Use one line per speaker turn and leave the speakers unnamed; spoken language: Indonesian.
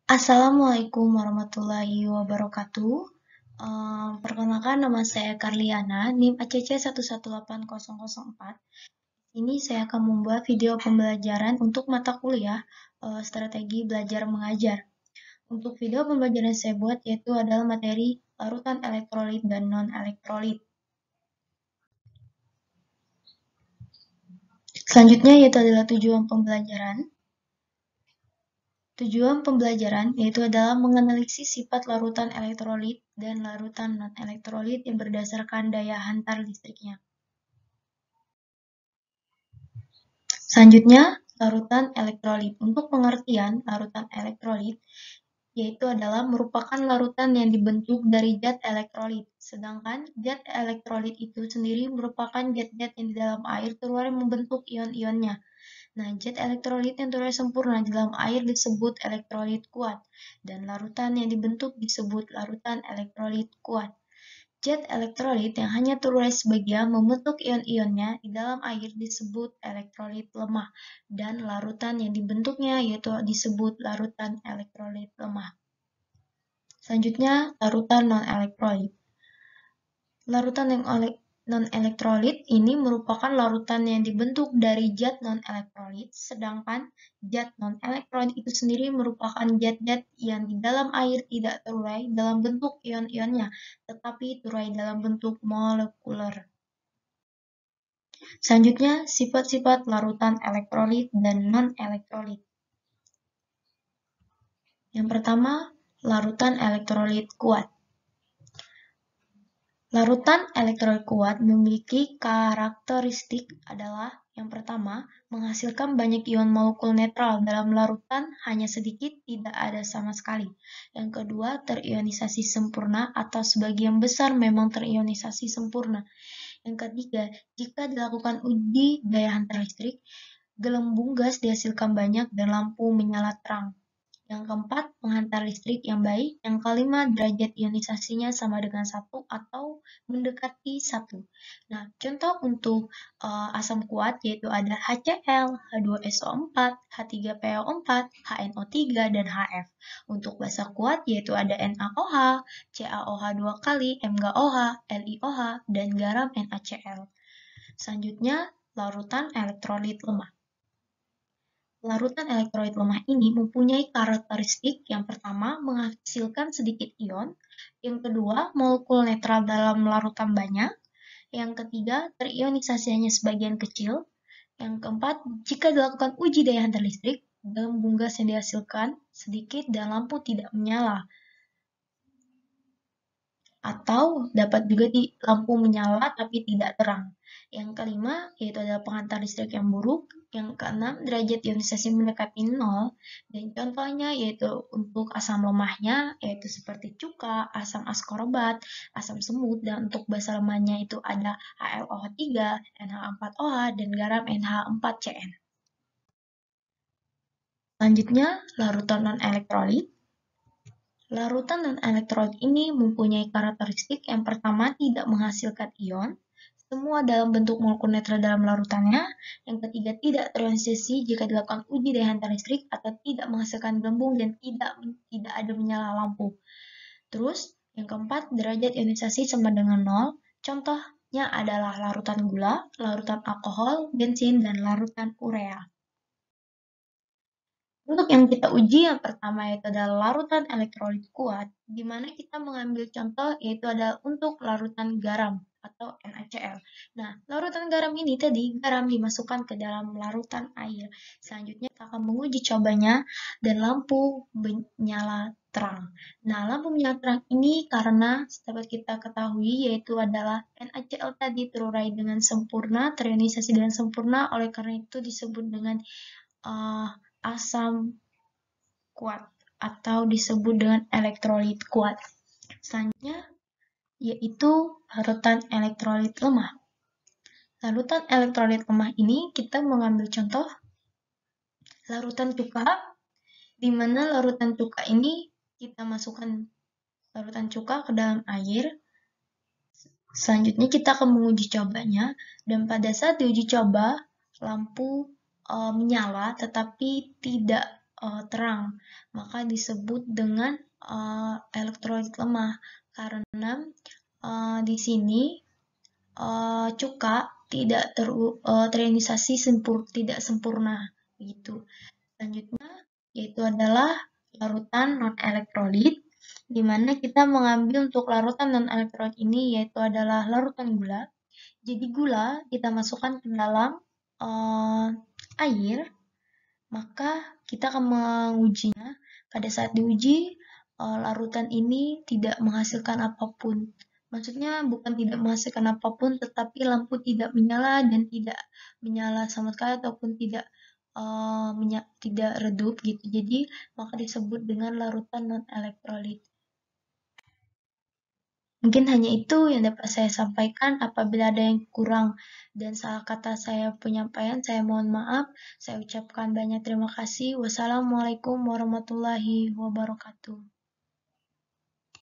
Assalamualaikum warahmatullahi wabarakatuh. Perkenalkan nama saya Karliana, NIM ACC 118004. Ini saya akan membuat video pembelajaran untuk mata kuliah strategi belajar mengajar. Untuk video pembelajaran yang saya buat yaitu adalah materi larutan elektrolit dan non-elektrolit. Selanjutnya yaitu adalah tujuan pembelajaran. Tujuan pembelajaran yaitu adalah menganalisis sifat larutan elektrolit dan larutan non-elektrolit yang berdasarkan daya hantar listriknya. Selanjutnya, larutan elektrolit. Untuk pengertian larutan elektrolit yaitu adalah merupakan larutan yang dibentuk dari zat elektrolit. Sedangkan zat elektrolit itu sendiri merupakan zat-zat yang di dalam air terurai membentuk ion-ionnya. Nah, zat elektrolit yang terurai sempurna di dalam air disebut elektrolit kuat, dan larutan yang dibentuk disebut larutan elektrolit kuat. Zat elektrolit yang hanya terurai sebagian membentuk ion-ionnya di dalam air disebut elektrolit lemah, dan larutan yang dibentuknya yaitu disebut larutan elektrolit lemah. Selanjutnya, larutan non-elektrolit. Larutan yang non-elektrolit ini merupakan larutan yang dibentuk dari zat non-elektrolit, sedangkan zat non-elektrolit itu sendiri merupakan zat-zat yang di dalam air tidak terurai dalam bentuk ion-ionnya, tetapi terurai dalam bentuk molekuler. Selanjutnya, sifat-sifat larutan elektrolit dan non-elektrolit. Yang pertama, larutan elektrolit kuat. Larutan elektrolit kuat memiliki karakteristik adalah yang pertama, menghasilkan banyak ion molekul netral dalam larutan hanya sedikit, tidak ada sama sekali. Yang kedua, terionisasi sempurna atau sebagian besar memang terionisasi sempurna. Yang ketiga, jika dilakukan uji daya hantar listrik, gelembung gas dihasilkan banyak dan lampu menyala terang. Yang keempat, penghantar listrik yang baik. Yang kelima, derajat ionisasinya sama dengan 1 atau mendekati 1. Nah, contoh untuk asam kuat yaitu ada HCl, H2SO4, H3PO4, HNO3, dan HF. Untuk basa kuat yaitu ada NaOH, CaOH 2 kali, MgOH, LiOH, dan garam NaCl. Selanjutnya, larutan elektrolit lemah. Larutan elektrolit lemah ini mempunyai karakteristik yang pertama menghasilkan sedikit ion, yang kedua molekul netral dalam larutan banyak, yang ketiga terionisasi hanya sebagian kecil, yang keempat jika dilakukan uji daya hantar listrik, gelembung gas yang dihasilkan sedikit dan lampu tidak menyala. Atau dapat juga lampu menyala tapi tidak terang. Yang kelima yaitu adalah penghantar listrik yang buruk. Yang keenam, derajat ionisasi mendekati 0. Dan contohnya yaitu untuk asam lemahnya yaitu seperti cuka, asam askorbat, asam semut, dan untuk basa lemahnya itu ada HLOH3, NH4OH, dan garam NH4CN. Selanjutnya, larutan non-elektrolit. Larutan non-elektrolit ini mempunyai karakteristik yang pertama tidak menghasilkan ion, semua dalam bentuk molekul netral dalam larutannya. Yang ketiga, tidak terionisasi jika dilakukan uji daya hantar listrik atau tidak menghasilkan gelembung dan tidak ada menyala lampu. Terus, yang keempat, derajat ionisasi sama dengan 0. Contohnya adalah larutan gula, larutan alkohol, bensin, dan larutan urea. Untuk yang kita uji yang pertama yaitu adalah larutan elektrolit kuat, di mana kita mengambil contoh yaitu adalah untuk larutan garam atau NaCl. Nah, larutan garam ini tadi garam dimasukkan ke dalam larutan air. Selanjutnya kita akan menguji cobanya dan lampu menyala terang. Nah, lampu menyala terang ini karena dapat kita ketahui yaitu adalah NaCl tadi terurai dengan sempurna, terionisasi dengan sempurna, oleh karena itu disebut dengan asam kuat atau disebut dengan elektrolit kuat. Selanjutnya yaitu larutan elektrolit lemah. Larutan elektrolit lemah ini kita mengambil contoh larutan cuka, di mana larutan cuka ini kita masukkan larutan cuka ke dalam air. Selanjutnya kita akan menguji cobanya, dan pada saat diuji coba lampu menyala tetapi tidak terang, maka disebut dengan elektrolit lemah. Karena di sini cuka tidak terionisasi tidak sempurna begitu. Selanjutnya yaitu adalah larutan non-elektrolit, di mana kita mengambil untuk larutan non-elektrolit ini yaitu adalah larutan gula. Jadi gula kita masukkan ke dalam air, maka kita akan mengujinya. Pada saat diuji, larutan ini tidak menghasilkan apapun. Maksudnya bukan tidak menghasilkan apapun, tetapi lampu tidak menyala dan tidak menyala sama sekali ataupun tidak tidak redup gitu. Jadi maka disebut dengan larutan non-elektrolit. Mungkin hanya itu yang dapat saya sampaikan. Apabila ada yang kurang dan salah kata saya penyampaian, saya mohon maaf. Saya ucapkan banyak terima kasih. Wassalamualaikum warahmatullahi wabarakatuh.